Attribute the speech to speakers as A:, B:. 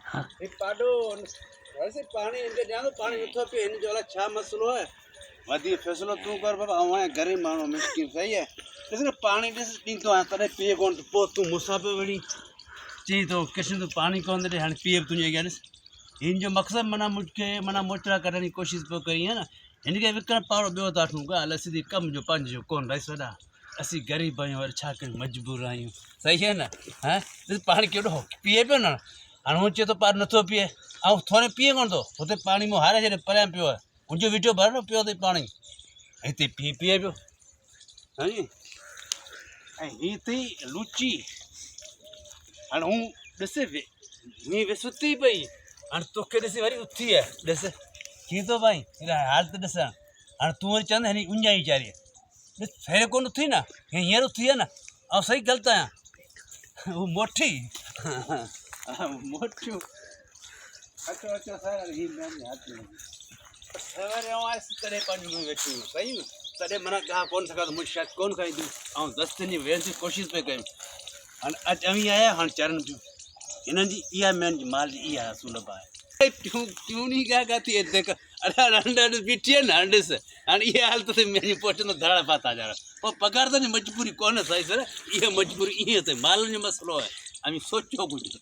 A: ये पाडो वैसे पानी इनके जानो पानी नथो पे इन जो छा मसलो है वधी फैसलो तू कर बाबा आवा गरीब मानो मिस्किन सही है इसने पानी दिस दींतो आ तने पिए कोन पो तू मुसाफिर वणी ची तो किशन तो पानी कोन दे हन पिए तुजे गनस इन जो मकसद मना मोचरा करने की कोशिश पे करी है ना इनके विकण पारो बियो ताठू का अल सीधी कम जो पंज जो कोन रही सदा असी गरीब आयो और छा कर मजबूर आयो सही है ना हैं दिस पानी केडो पिए पे ना अणुचे तो पार नथो पिए आ थोड़े पिए कोन तो होते पानी मो हारे जे परया पियो उनजो वीडियो भर नो पियो ते पानी इते पिए पियो हां ही ते लुची अन हूं दसे नी वेसुती पई अन तोखे दसे वरी उथी है दसे की तो भाई तेरा हाल तो दसा अन तू चंद हनी उंजाई चारी दस फेरे कोन उथी ना हियर उथी है ना आ सही गलत है वो मोटी मोटू अच्छा अच्छा सारा ही मैं हाथ में सवेरे आवाज करे पानी में बैठी सही तड़े मना कहा कौन सका तो मुझे शायद कौन खाई दूँ आऊँ 10 दिन वेन की कोशिश पे करूँ अज अमी आया हाँ चरण जो इन्हें जी इया मैन माल जी इया सुलभ है क्यों नहीं क्या कहती है देख अरे अंडे बिठी है ना अंडे से और ये हाल तो मेरी पोस्ट में धड़ा पाता जा रहा वो पगार तो नहीं मजबूरी कौन है सही सर ये मजबूरी ये थे माल में मसलो है अमी सोचो कुछ